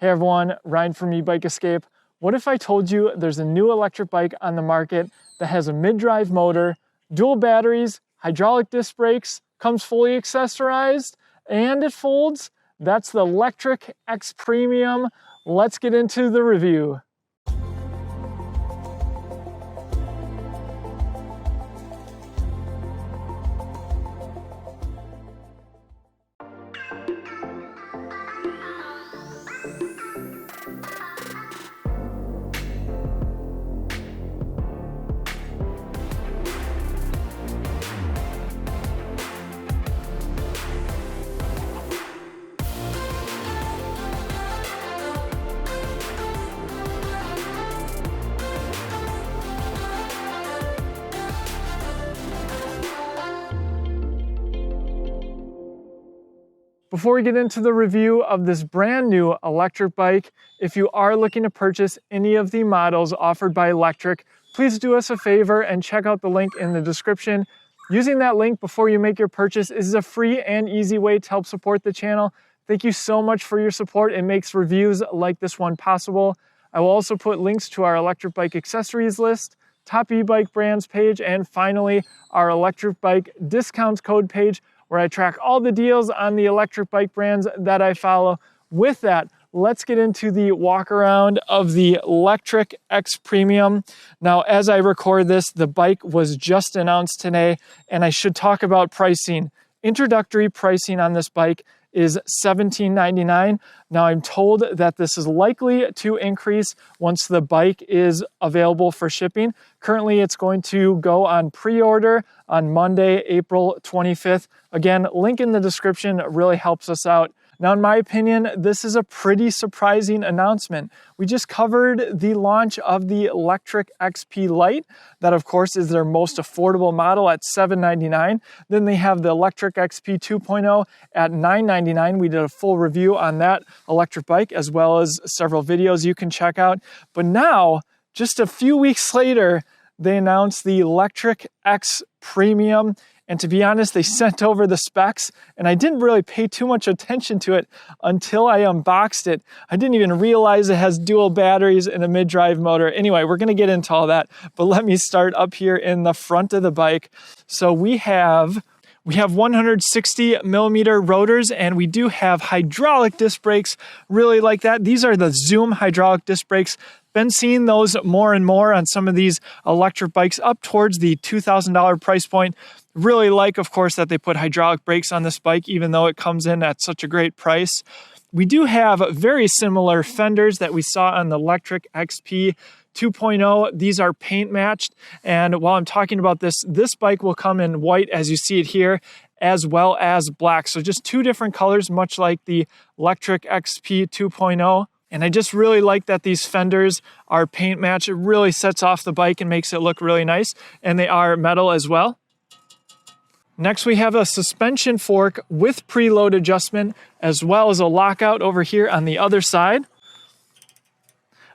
Hey everyone, Ryan from Ebike Escape. What if I told you there's a new electric bike on the market that has a mid-drive motor, dual batteries, hydraulic disc brakes, comes fully accessorized, and it folds? That's the Lectric XPremium. Let's get into the review. Before we get into the review of this brand new electric bike, if you are looking to purchase any of the models offered by Lectric, please do us a favor and check out the link in the description. Using that link before you make your purchase is a free and easy way to help support the channel. Thank you so much for your support. It makes reviews like this one possible. I will also put links to our electric bike accessories list, top e-bike brands page, and finally our electric bike discounts code page, where I track all the deals on the electric bike brands that I follow. With that, let's get into the walk around of the Lectric XPremium. Now, as I record this, the bike was just announced today, and I should talk about pricing. Introductory pricing on this bike is $17.99. Now, I'm told that this is likely to increase once the bike is available for shipping. Currently, it's going to go on pre-order on Monday, April 25th. Again, link in the description really helps us out. Now, in my opinion, this is a pretty surprising announcement. We just covered the launch of the Lectric XP Lite. That, of course, is their most affordable model at $799. Then they have the Lectric XP 2.0 at $999. We did a full review on that electric bike, as well as several videos you can check out. But now, just a few weeks later, they announced the Lectric XPremium. And to be honest, they sent over the specs, and I didn't really pay too much attention to it until I unboxed it. I didn't even realize it has dual batteries and a mid-drive motor. Anyway, we're gonna get into all that, but let me start up here in the front of the bike. So we have 160 millimeter rotors, and we do have hydraulic disc brakes, really like that. These are the Zoom hydraulic disc brakes. Been seeing those more and more on some of these electric bikes up towards the $2,000 price point. Really like, of course, that they put hydraulic brakes on this bike, even though it comes in at such a great price. We do have very similar fenders that we saw on the Lectric XP 2.0. These are paint matched. And while I'm talking about this bike will come in white, as you see it here, as well as black. So just two different colors, much like the Lectric XP 2.0. And I just really like that these fenders are paint matched. It really sets off the bike and makes it look really nice. And they are metal as well. Next, we have a suspension fork with preload adjustment, as well as a lockout over here on the other side.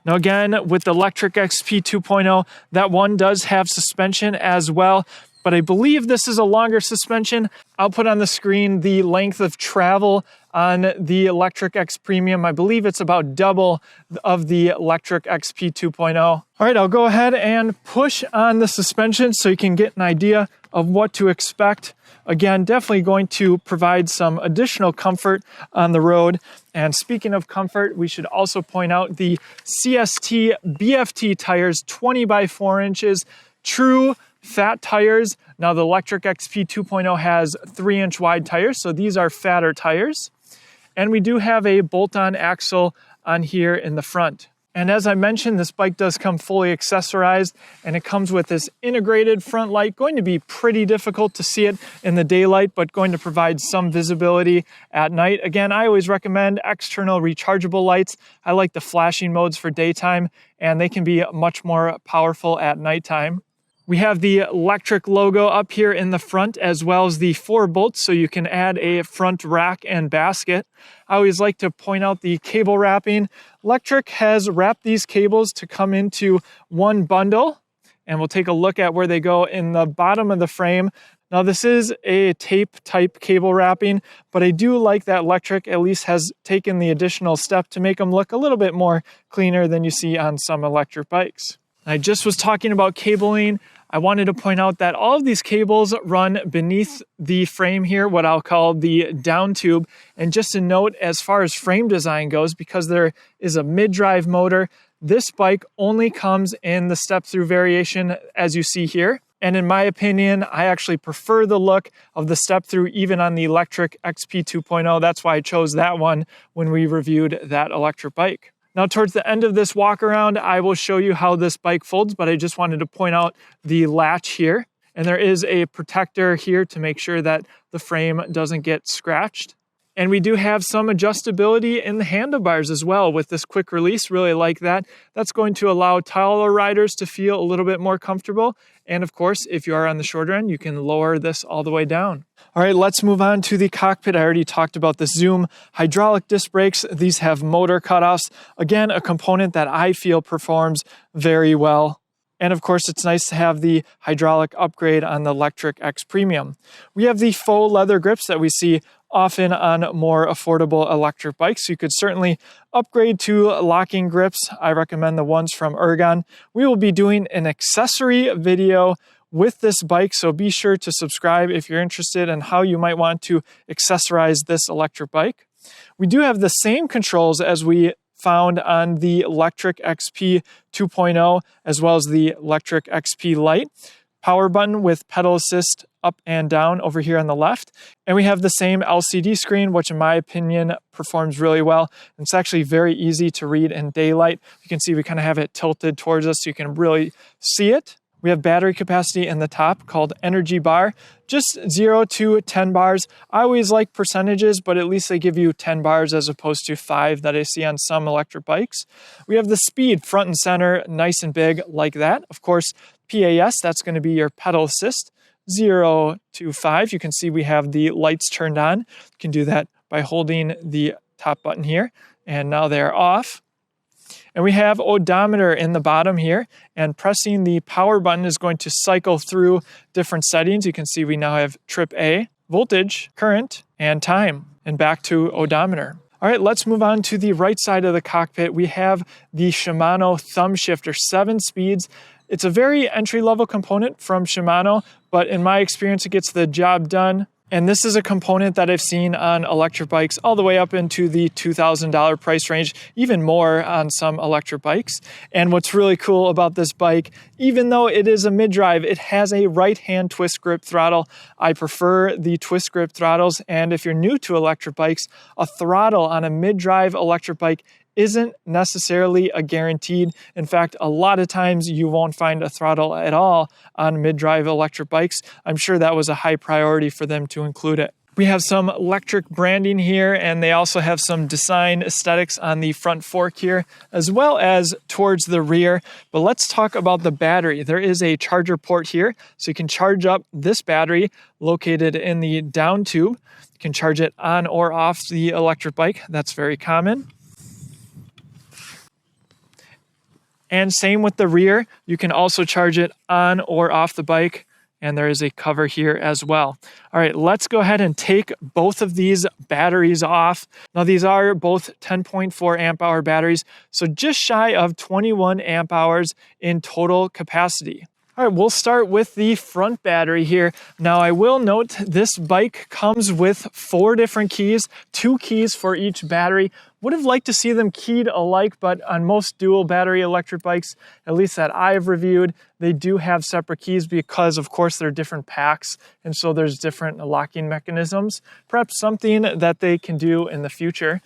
Now again, with the Lectric XP 2.0, that one does have suspension as well, but I believe this is a longer suspension. I'll put on the screen the length of travel on the Lectric XPremium. I believe it's about double of the Lectric XP 2.0. All right, I'll go ahead and push on the suspension so you can get an idea of what to expect. Again, definitely going to provide some additional comfort on the road. And speaking of comfort, we should also point out the CST BFT tires, 20 by 4 inches, true fat tires. Now the Lectric XP 2.0 has 3-inch wide tires, so these are fatter tires. And we do have a bolt-on axle on here in the front. And as I mentioned, this bike does come fully accessorized, and it comes with this integrated front light. Going to be pretty difficult to see it in the daylight, but going to provide some visibility at night. Again, I always recommend external rechargeable lights. I like the flashing modes for daytime, and they can be much more powerful at nighttime. We have the Lectric logo up here in the front, as well as the 4 bolts, so you can add a front rack and basket. I always like to point out the cable wrapping. Lectric has wrapped these cables to come into one bundle, and we'll take a look at where they go in the bottom of the frame. Now this is a tape type cable wrapping, but I do like that Lectric at least has taken the additional step to make them look a little bit more cleaner than you see on some electric bikes. I just was talking about cabling. I wanted to point out that all of these cables run beneath the frame here, what I'll call the down tube. And just a note, as far as frame design goes, because there is a mid-drive motor, this bike only comes in the step-through variation as you see here. And in my opinion, I actually prefer the look of the step-through even on the Lectric XP 2.0. That's why I chose that one when we reviewed that electric bike. Now towards the end of this walk around, I will show you how this bike folds, but I just wanted to point out the latch here. And there is a protector here to make sure that the frame doesn't get scratched. And we do have some adjustability in the handlebars as well with this quick release. Really like that. That's going to allow taller riders to feel a little bit more comfortable. And of course, if you are on the shorter end, you can lower this all the way down. All right, let's move on to the cockpit. I already talked about the Zoom hydraulic disc brakes. These have motor cutoffs. Again, a component that I feel performs very well. And of course, it's nice to have the hydraulic upgrade on the Lectric XPremium. We have the faux leather grips that we see often on more affordable electric bikes. You could certainly upgrade to locking grips. I recommend the ones from Ergon. We will be doing an accessory video with this bike, so be sure to subscribe if you're interested in how you might want to accessorize this electric bike. We do have the same controls as we found on the Lectric XP 2.0 as well as the Lectric XP Lite. Power button with pedal assist up and down over here on the left. And we have the same LCD screen, which in my opinion performs really well. It's actually very easy to read in daylight. You can see we kind of have it tilted towards us so you can really see it. We have battery capacity in the top called energy bar, just 0 to 10 bars. I always like percentages, but at least they give you 10 bars as opposed to 5 that I see on some electric bikes. We have the speed front and center, nice and big like that. Of course, PAS, that's going to be your pedal assist, 0 to 5. You can see we have the lights turned on. You can do that by holding the top button here, and now they're off. And we have odometer in the bottom here, and pressing the power button is going to cycle through different settings. You can see we now have trip A, voltage, current, and time, and back to odometer. All right, let's move on to the right side of the cockpit. We have the Shimano thumb shifter, 7 speeds. It's a very entry-level component from Shimano, but in my experience, it gets the job done. And this is a component that I've seen on electric bikes all the way up into the $2,000 price range, even more on some electric bikes. And what's really cool about this bike, even though it is a mid-drive, it has a right-hand twist grip throttle. I prefer the twist grip throttles. And if you're new to electric bikes, a throttle on a mid-drive electric bike isn't necessarily a guaranteed. In fact, a lot of times you won't find a throttle at all on mid-drive electric bikes. I'm sure that was a high priority for them to include it. We have some Lectric branding here, and they also have some design aesthetics on the front fork here, as well as towards the rear. But let's talk about the battery. There is a charger port here, so you can charge up this battery located in the down tube. You can charge it on or off the electric bike. That's very common. And same with the rear, you can also charge it on or off the bike, and there is a cover here as well. All right, let's go ahead and take both of these batteries off. Now these are both 10.4 amp hour batteries, so just shy of 21 amp hours in total capacity. All right, we'll start with the front battery here. Now I will note this bike comes with 4 different keys, 2 keys for each battery. Would have liked to see them keyed alike, but on most dual battery electric bikes, at least that I've reviewed, they do have separate keys because of course they're different packs, and so there's different locking mechanisms. Perhaps something that they can do in the future.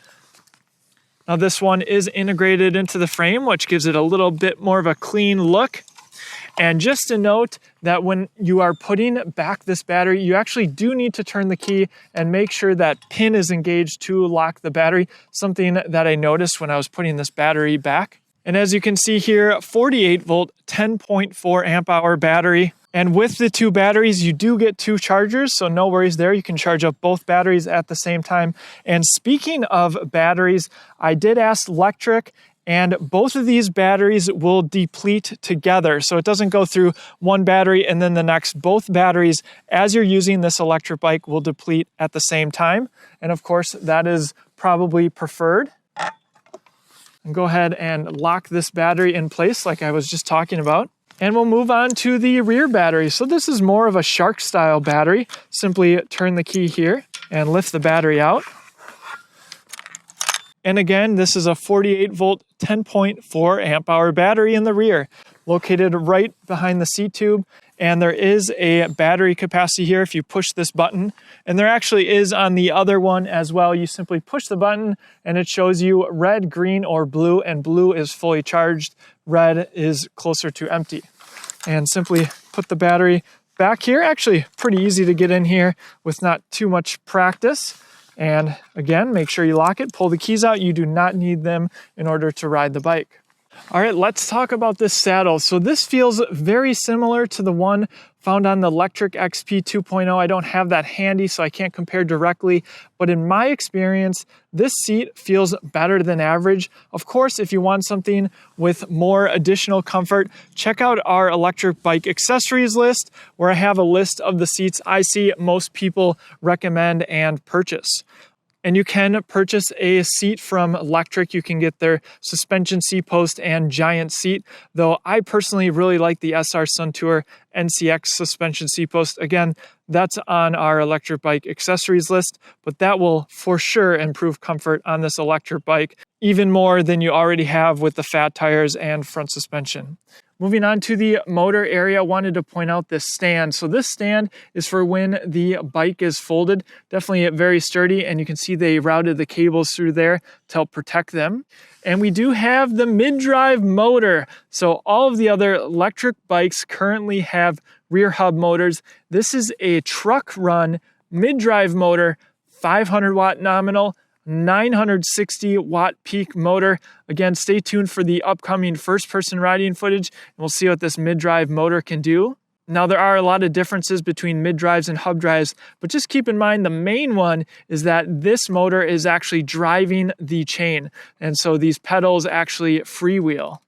Now this one is integrated into the frame, which gives it a little bit more of a clean look. And just a note that when you are putting back this battery, you actually do need to turn the key and make sure that pin is engaged to lock the battery, something that I noticed when I was putting this battery back. And as you can see here, 48 volt, 10.4 amp hour battery. And with the 2 batteries, you do get 2 chargers, so no worries there. You can charge up both batteries at the same time. And speaking of batteries, I did ask Lectric, And both of these batteries will deplete together. So it doesn't go through one battery and then the next. Both batteries, as you're using this electric bike, will deplete at the same time. And of course, that is probably preferred. And go ahead and lock this battery in place like I was just talking about. And we'll move on to the rear battery. So this is more of a shark style battery. Simply turn the key here and lift the battery out. And again, this is a 48 volt, 10.4 amp hour battery in the rear, located right behind the seat tube. And there is a battery capacity here if you push this button. And there actually is on the other one as well. You simply push the button and it shows you red, green, or blue, and blue is fully charged. Red is closer to empty. And simply put the battery back here. Actually, pretty easy to get in here with not too much practice. And again, make sure you lock it, pull the keys out. You do not need them in order to ride the bike. All right, let's talk about this saddle. So this feels very similar to the one found on the Lectric XP 2.0. I don't have that handy, so I can't compare directly. But in my experience, this seat feels better than average. Of course, if you want something with more additional comfort, check out our electric bike accessories list, where I have a list of the seats I see most people recommend and purchase. And you can purchase a seat from Lectric. You can get their suspension seat post and giant seat, though I personally really like the SR Suntour NCX suspension seat post. Again, that's on our electric bike accessories list, but that will for sure improve comfort on this electric bike, even more than you already have with the fat tires and front suspension. Moving on to the motor area, I wanted to point out this stand. So this stand is for when the bike is folded. Definitely very sturdy, and you can see they routed the cables through there to help protect them. And we do have the mid-drive motor. So all of the other electric bikes currently have rear hub motors. This is a truck run mid-drive motor, 500 watt nominal, 960 watt peak motor. Again, stay tuned for the upcoming first-person riding footage, and we'll see what this mid-drive motor can do. Now, there are a lot of differences between mid-drives and hub drives, but just keep in mind the main one is that this motor is actually driving the chain, and so these pedals actually freewheel.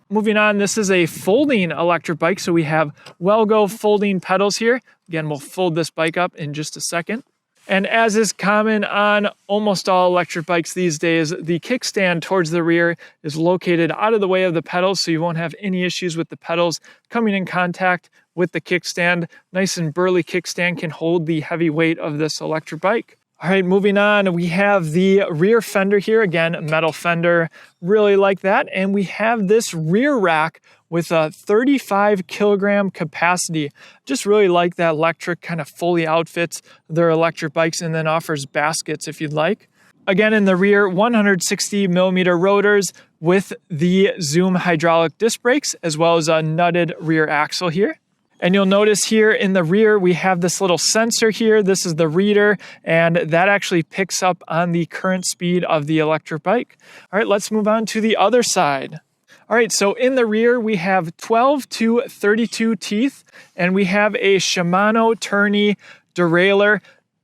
Moving on, this is a folding electric bike, so we have Welgo folding pedals here. Again, we'll fold this bike up in just a second. And as is common on almost all electric bikes these days, the kickstand towards the rear is located out of the way of the pedals, so you won't have any issues with the pedals coming in contact with the kickstand. Nice and burly kickstand can hold the heavy weight of this electric bike. All right, moving on, we have the rear fender here. Again, metal fender, really like that. And we have this rear rack with a 35 kilogram capacity. Just really like that Lectric kind of fully outfits their electric bikes and then offers baskets if you'd like. Again, in the rear, 160 millimeter rotors with the Zoom hydraulic disc brakes, as well as a nutted rear axle here. And you'll notice here in the rear, we have this little sensor here. This is the reader, and that actually picks up on the current speed of the electric bike. All right, let's move on to the other side. All right, so in the rear, we have 12 to 32 teeth, and we have a Shimano tourney derailleur.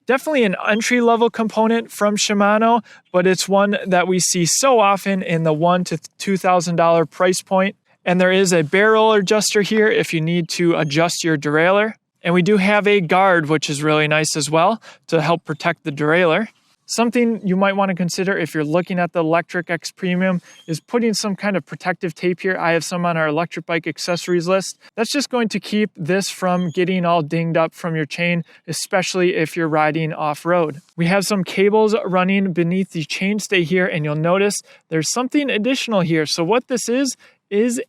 Definitely an entry-level component from Shimano, but it's one that we see so often in the $1,000 to $2,000 price point. And there is a barrel adjuster here if you need to adjust your derailleur. And we do have a guard, which is really nice as well to help protect the derailleur. Something you might want to consider if you're looking at the Lectric XPremium is putting some kind of protective tape here. I have some on our electric bike accessories list. That's just going to keep this from getting all dinged up from your chain, especially if you're riding off-road. We have some cables running beneath the chainstay here, and you'll notice there's something additional here. So what this is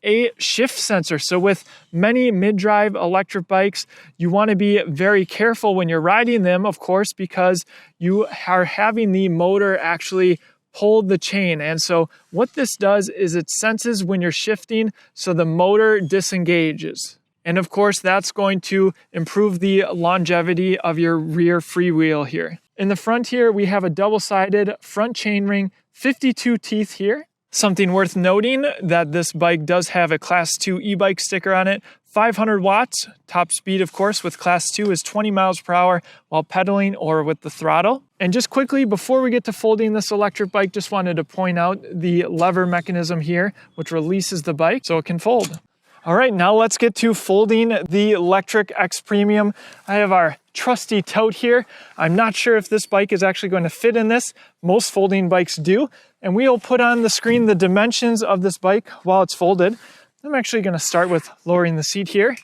a shift sensor. So with many mid-drive electric bikes, you want to be very careful when you're riding them, of course, because you are having the motor actually pull the chain. And so what this does is it senses when you're shifting, so the motor disengages. And of course, that's going to improve the longevity of your rear freewheel here. In the front here, we have a double-sided front chainring, 52 teeth here. Something worth noting that this bike does have a Class 2 e-bike sticker on it. 500 watts, top speed of course with Class 2 is 20 miles per hour while pedaling or with the throttle. And just quickly before we get to folding this electric bike, just wanted to point out the lever mechanism here, which releases the bike so it can fold. All right, now let's get to folding the Lectric XPremium. I have our trusty tote here. I'm not sure if this bike is actually going to fit in this. Most folding bikes do. And we'll put on the screen the dimensions of this bike while it's folded. I'm actually going to start with lowering the seat here,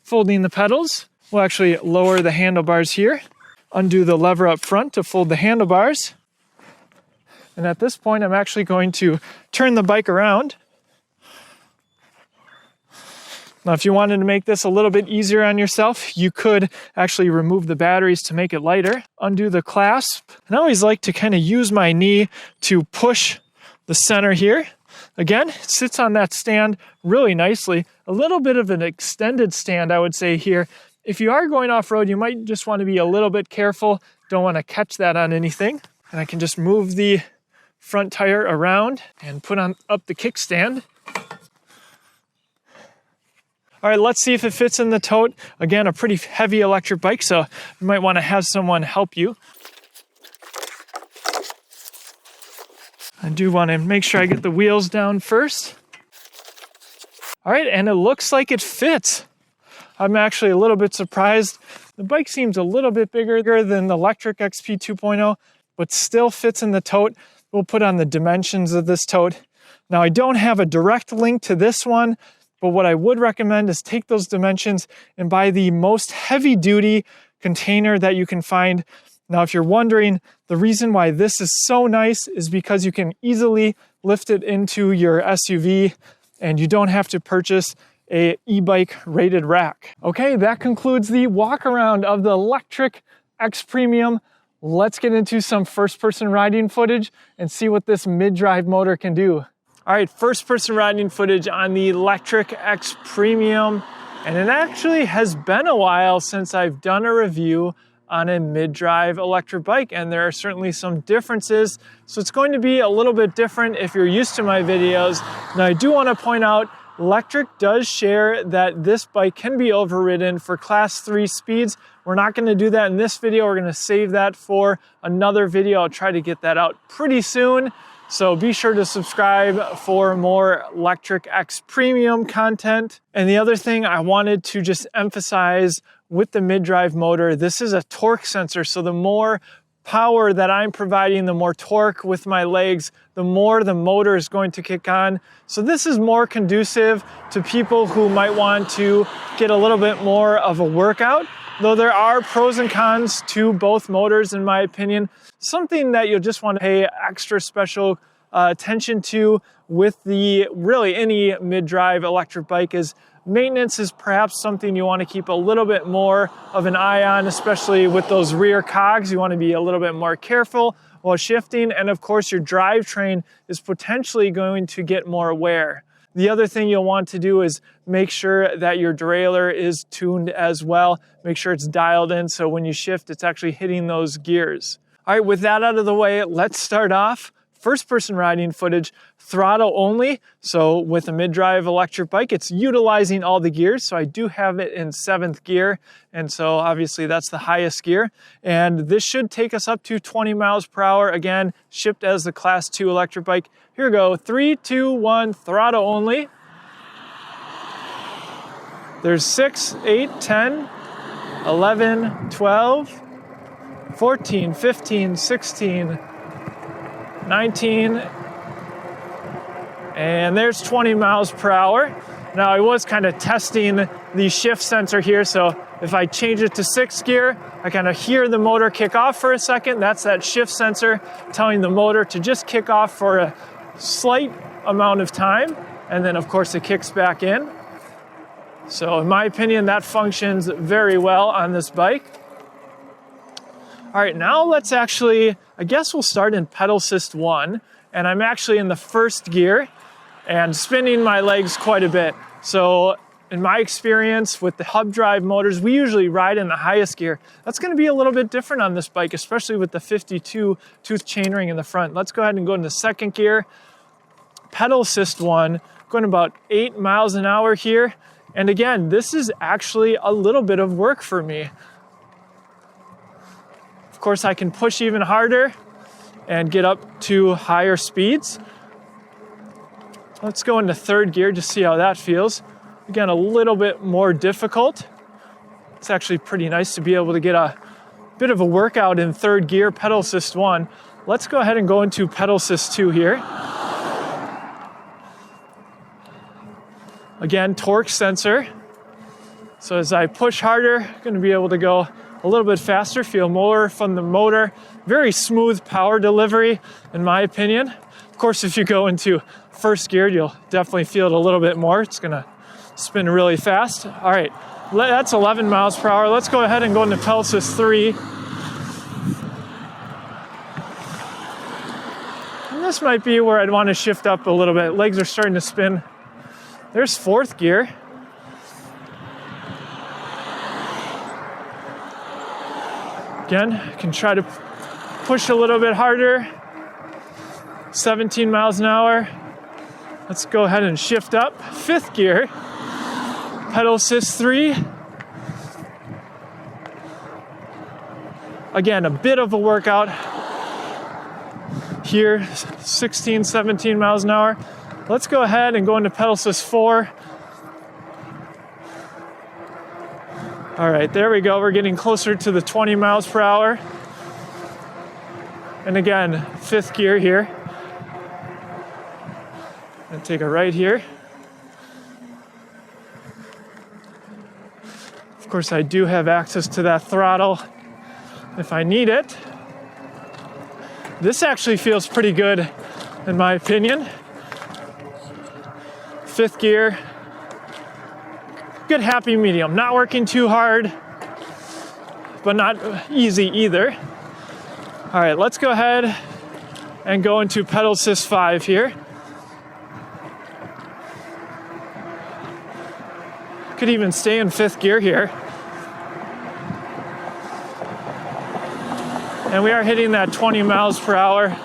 folding the pedals. We'll actually lower the handlebars here, undo the lever up front to fold the handlebars. And at this point, I'm actually going to turn the bike around. Now, if you wanted to make this a little bit easier on yourself, you could actually remove the batteries to make it lighter, undo the clasp. And I always like to kind of use my knee to push the center here. Again, it sits on that stand really nicely. A little bit of an extended stand, I would say here. If you are going off-road, you might just want to be a little bit careful. Don't want to catch that on anything. And I can just move the front tire around and put up the kickstand. All right, let's see if it fits in the tote. Again, a pretty heavy electric bike, so you might want to have someone help you. I do want to make sure I get the wheels down first. All right, and it looks like it fits. I'm actually a little bit surprised. The bike seems a little bit bigger than the Lectric XP 2.0, but still fits in the tote. We'll put on the dimensions of this tote. Now, I don't have a direct link to this one, but what I would recommend is take those dimensions and buy the most heavy-duty container that you can find. Now, if you're wondering, the reason why this is so nice is because you can easily lift it into your SUV and you don't have to purchase a e-bike rated rack. Okay, that concludes the walk around of the Lectric XPremium. Let's get into some first-person riding footage and see what this mid-drive motor can do. All right, first-person riding footage on the Lectric XPremium, and it actually has been a while since I've done a review on a mid-drive electric bike, and there are certainly some differences, so it's going to be a little bit different if you're used to my videos. Now, I do want to point out, Lectric does share that this bike can be overridden for Class 3 speeds. We're not going to do that in this video. We're going to save that for another video. I'll try to get that out pretty soon. So be sure to subscribe for more Lectric XPremium content. And the other thing I wanted to just emphasize with the mid-drive motor, this is a torque sensor. So the more power that I'm providing, the more torque with my legs, the more the motor is going to kick on. So this is more conducive to people who might want to get a little bit more of a workout. Though there are pros and cons to both motors, in my opinion. Something that you'll just want to pay extra special attention to with really any mid-drive electric bike is maintenance is perhaps something you want to keep a little bit more of an eye on, especially with those rear cogs. You want to be a little bit more careful while shifting. And of course, your drivetrain is potentially going to get more wear. The other thing you'll want to do is make sure that your derailleur is tuned as well. Make sure it's dialed in so when you shift, it's actually hitting those gears. All right, with that out of the way, let's start off. First-person riding footage, throttle only. So with a mid-drive electric bike, it's utilizing all the gears. So I do have it in 7th gear. And so obviously that's the highest gear. And this should take us up to 20 miles per hour. Again, shipped as the Class 2 electric bike. Here we go, 3, 2, 1, throttle only. There's 6, 8, 10, 11, 12, 14, 15, 16, 19, and there's 20 miles per hour. Now I was kind of testing the shift sensor here, so if I change it to 6th gear, I kind of hear the motor kick off for a second. That's that shift sensor telling the motor to just kick off for a slight amount of time, and then of course it kicks back in. So in my opinion, that functions very well on this bike. All right, now let's actually, I guess we'll start in pedal assist 1, and I'm actually in the 1st gear and spinning my legs quite a bit. So in my experience with the hub drive motors, we usually ride in the highest gear. That's gonna be a little bit different on this bike, especially with the 52 tooth chainring in the front. Let's go ahead and go into 2nd gear. pedal assist one, going about 8 miles an hour here. And again, this is actually a little bit of work for me. Of course, I can push even harder and get up to higher speeds. Let's go into third gear, just see how that feels. Again, a little bit more difficult. It's actually pretty nice to be able to get a bit of a workout in third gear, pedal assist one. Let's go ahead and go into pedal assist two here. Again, torque sensor. So as I push harder, I'm going to be able to go a little bit faster, feel more from the motor. Very smooth power delivery, in my opinion. Of course, if you go into first gear, you'll definitely feel it a little bit more. It's going to spin really fast. All right, that's 11 miles per hour. Let's go ahead and go into pedal assist 3. And this might be where I'd want to shift up a little bit. Legs are starting to spin. There's fourth gear. Again, I can try to push a little bit harder. 17 miles an hour. Let's go ahead and shift up. Fifth gear. Pedal assist 3. Again, a bit of a workout here. 16, 17 miles an hour. Let's go ahead and go into pedal assist 4. All right, there we go. We're getting closer to the 20 miles per hour. And again, fifth gear here. And take a right here. Of course, I do have access to that throttle if I need it. This actually feels pretty good, in my opinion. Fifth gear. Good happy medium. Not working too hard, but not easy either. All right, let's go ahead and go into pedal assist 5 here. Could even stay in fifth gear here. And we are hitting that 20 miles per hour.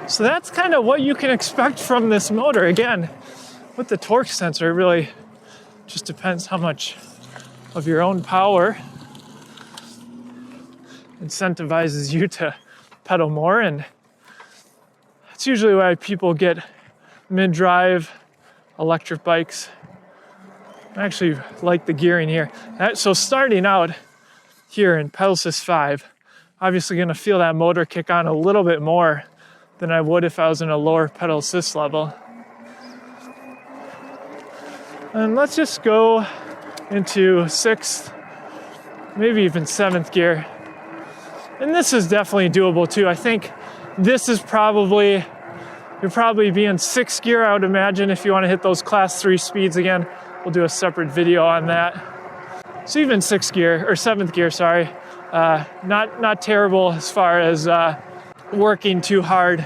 So that's kind of what you can expect from this motor. Again, with the torque sensor, it really just depends how much of your own power incentivizes you to pedal more. And that's usually why people get mid-drive electric bikes. I actually like the gearing here. So starting out here in pedal assist 5, obviously going to feel that motor kick on a little bit more than I would if I was in a lower pedal assist level. And let's just go into 6th, maybe even 7th gear. And this is definitely doable too. I think this is probably, you'll probably be in 6th gear, I would imagine, if you want to hit those class 3 speeds again. We'll do a separate video on that. So even 6th gear, or 7th gear, sorry. Not terrible as far as working too hard.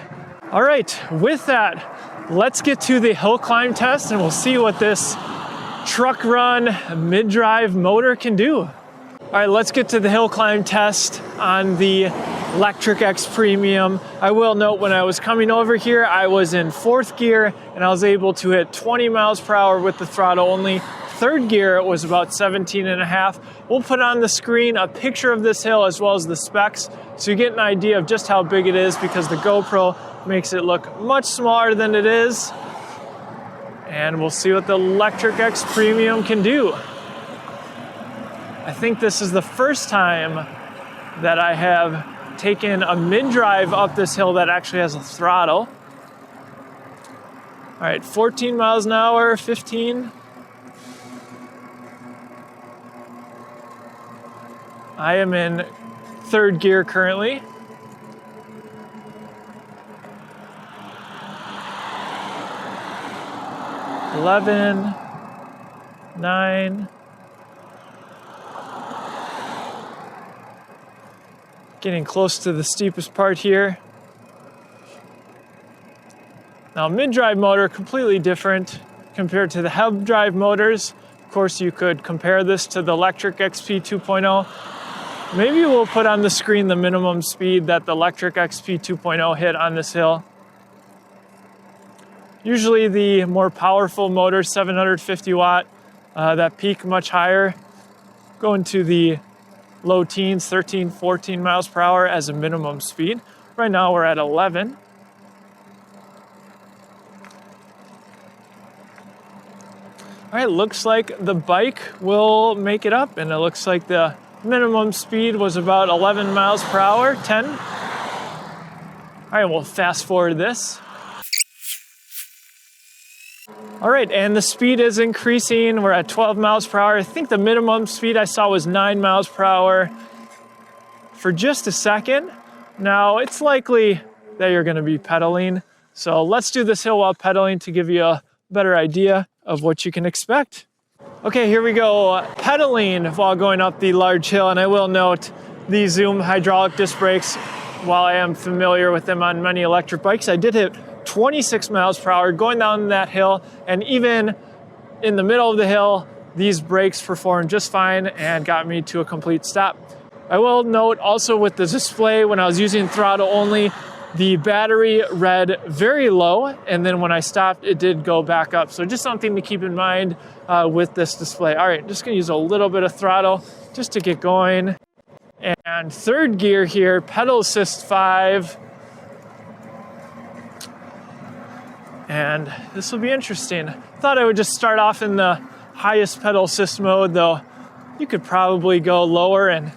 All right, with that, let's get to the hill climb test and we'll see what this truck run mid-drive motor can do. All right, let's get to the hill climb test on the Lectric XPremium. I will note when I was coming over here, I was in 4th gear and I was able to hit 20 miles per hour with the throttle only. 3rd gear was about 17 and a half. We'll put on the screen a picture of this hill as well as the specs so you get an idea of just how big it is, because the GoPro makes it look much smaller than it is. And we'll see what the Lectric XPremium can do. I think this is the first time that I have taken a mid-drive up this hill that actually has a throttle. All right, 14 miles an hour, 15. I am in 3rd gear currently. $11, $9. Getting close to the steepest part here. Now, mid-drive motor, completely different compared to the hub drive motors. Of course, you could compare this to the Lectric XP 2.0. Maybe we'll put on the screen the minimum speed that the Lectric XP 2.0 hit on this hill. Usually the more powerful motors, 750 watt, that peak much higher, go into the low teens, 13, 14 miles per hour as a minimum speed. Right now we're at 11. All right, looks like the bike will make it up, and it looks like the minimum speed was about 11 miles per hour, 10. All right, we'll fast forward this. All right, and the speed is increasing. We're at 12 miles per hour. I think the minimum speed I saw was 9 miles per hour for just a second. Now, it's likely that you're gonna be pedaling. So let's do this hill while pedaling to give you a better idea of what you can expect. Okay, here we go, pedaling while going up the large hill. And I will note the Zoom hydraulic disc brakes, while I am familiar with them on many electric bikes, I did hit 26 miles per hour going down that hill. And even in the middle of the hill, these brakes performed just fine and got me to a complete stop. I will note also with the display, when I was using throttle only, the battery read very low, and then when I stopped, it did go back up. So just something to keep in mind with this display. All right, just gonna use a little bit of throttle just to get going. And third gear here, pedal assist 5. And this will be interesting. Thought I would just start off in the highest pedal assist mode, though you could probably go lower and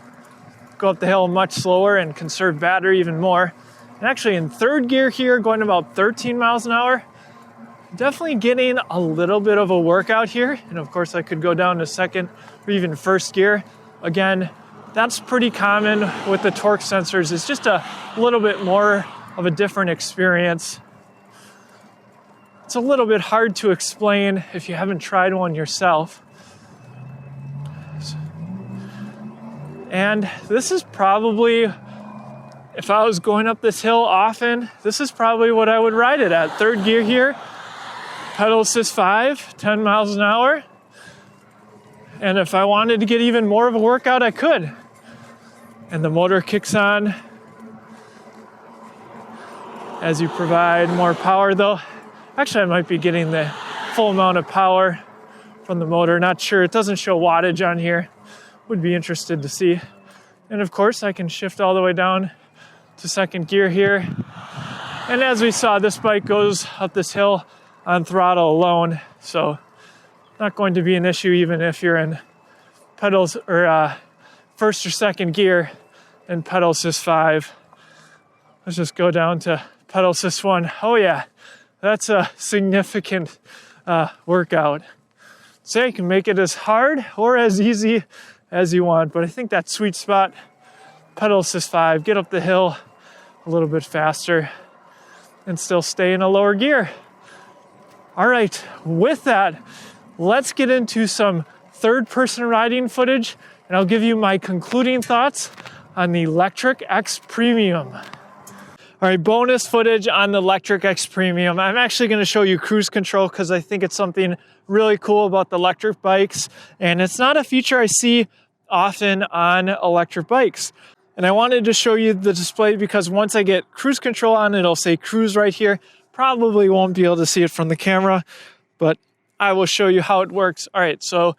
go up the hill much slower and conserve battery even more. And actually in third gear here, going about 13 miles an hour, definitely getting a little bit of a workout here. And of course I could go down to second or even first gear. Again, that's pretty common with the torque sensors. It's just a little bit more of a different experience. It's a little bit hard to explain if you haven't tried one yourself. And this is probably, if I was going up this hill often, this is probably what I would ride it at. Third gear here, pedal assist 5, 10 miles an hour. And if I wanted to get even more of a workout, I could. And the motor kicks on as you provide more power though. Actually, I might be getting the full amount of power from the motor. Not sure, it doesn't show wattage on here. Would be interested to see. And of course, I can shift all the way down to second gear here. And as we saw, this bike goes up this hill on throttle alone. So not going to be an issue even if you're in pedals or first or second gear and pedal assist 5. Let's just go down to pedal assist 1. Oh yeah, that's a significant workout. So you can make it as hard or as easy as you want, but I think that sweet spot, pedal assist 5, get up the hill a little bit faster and still stay in a lower gear. All right, with that, let's get into some third-person riding footage, and I'll give you my concluding thoughts on the Lectric XPremium. All right, bonus footage on the Lectric XPremium. I'm actually going to show you cruise control because I think it's something really cool about the electric bikes, and it's not a feature I see often on electric bikes. And I wanted to show you the display because once I get cruise control on, it'll say cruise right here. Probably won't be able to see it from the camera, but I will show you how it works. All right, so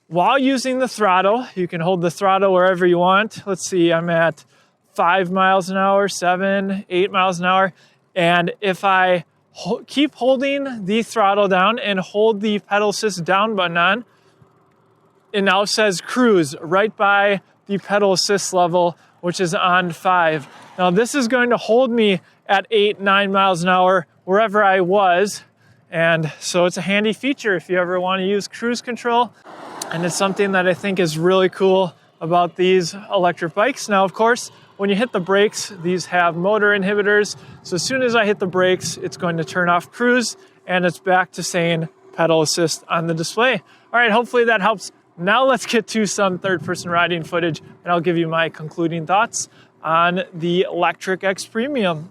while using the throttle, you can hold the throttle wherever you want. Let's see, I'm at 5 miles an hour, 7, 8 miles an hour. And if I keep holding the throttle down and hold the pedal assist down button on, it now says cruise right by the pedal assist level, which is on 5. Now this is going to hold me at 8, 9 miles an hour wherever I was. And so it's a handy feature if you ever want to use cruise control. And it's something that I think is really cool about these electric bikes. Now, of course, when you hit the brakes, these have motor inhibitors. So as soon as I hit the brakes, it's going to turn off cruise and it's back to saying pedal assist on the display. All right, hopefully that helps. Now let's get to some third-person riding footage and I'll give you my concluding thoughts on the Lectric XPremium.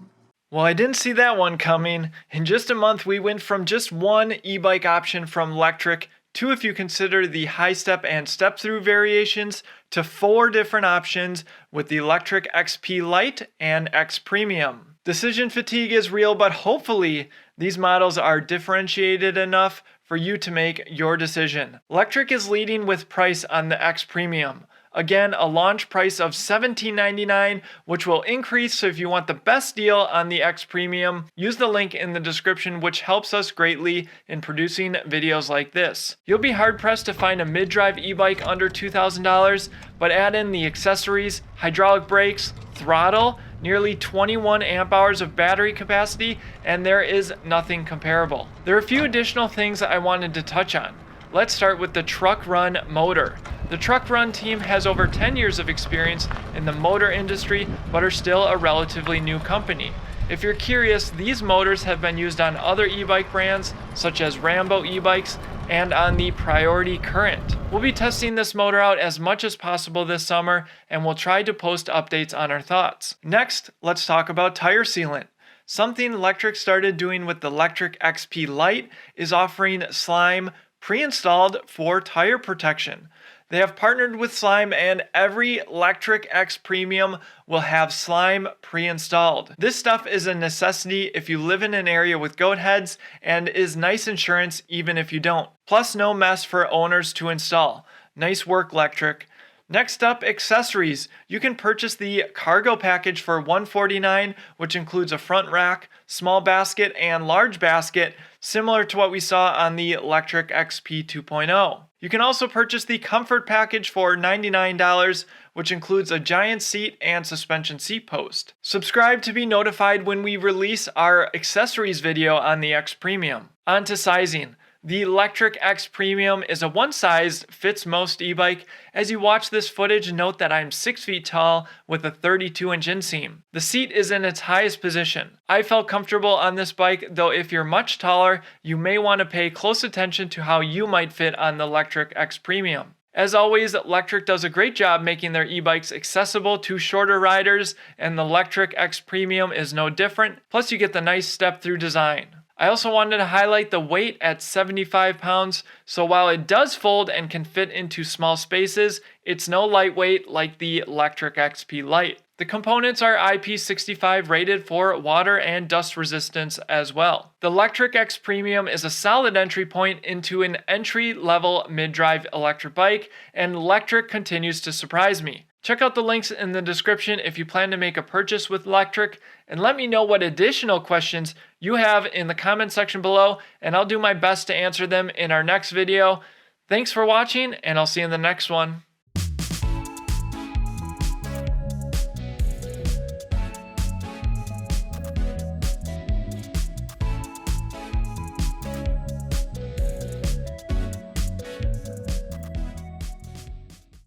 Well, I didn't see that one coming. In just a month, we went from just one e-bike option from Lectric 2 if you consider the high step and step through variations, to 4 different options with the Lectric XP Lite and X Premium. Decision fatigue is real, but hopefully these models are differentiated enough for you to make your decision. Lectric is leading with price on the X Premium. Again, a launch price of $17.99, which will increase, so if you want the best deal on the X Premium, use the link in the description, which helps us greatly in producing videos like this. You'll be hard-pressed to find a mid-drive e-bike under $2,000, but add in the accessories, hydraulic brakes, throttle, nearly 21 amp hours of battery capacity, and there is nothing comparable. There are a few additional things that I wanted to touch on. Let's start with the Truck Run motor. The Truck Run team has over 10 years of experience in the motor industry, but are still a relatively new company. If you're curious, these motors have been used on other e-bike brands, such as Rambo e-bikes, and on the Priority Current. We'll be testing this motor out as much as possible this summer, and we'll try to post updates on our thoughts. Next, let's talk about tire sealant. Something Lectric started doing with the Lectric XP Lite is offering slime pre-installed for tire protection. They have partnered with Slime, and every Lectric X Premium will have Slime pre-installed. This stuff is a necessity if you live in an area with goat heads, and is nice insurance even if you don't. Plus, no mess for owners to install. Nice work, Lectric. Next up, accessories. You can purchase the cargo package for $149, which includes a front rack, small basket, and large basket, similar to what we saw on the Lectric XP 2.0. You can also purchase the comfort package for $99, which includes a giant seat and suspension seat post. Subscribe to be notified when we release our accessories video on the X Premium. On to sizing. The Lectric X Premium is a one-size-fits-most e-bike. As you watch this footage, note that I'm 6 feet tall with a 32-inch inseam. The seat is in its highest position. I felt comfortable on this bike, though if you're much taller, you may want to pay close attention to how you might fit on the Lectric X Premium. As always, Lectric does a great job making their e-bikes accessible to shorter riders, and the Lectric X Premium is no different. Plus, you get the nice step-through design. I also wanted to highlight the weight at 75 pounds, so while it does fold and can fit into small spaces, it's no lightweight like the Lectric XP Lite. The components are IP65 rated for water and dust resistance as well. The Lectric X Premium is a solid entry point into an entry-level mid-drive electric bike, and Lectric continues to surprise me. Check out the links in the description if you plan to make a purchase with Lectric, and let me know what additional questions you have in the comment section below, and I'll do my best to answer them in our next video. Thanks for watching, and I'll see you in the next one.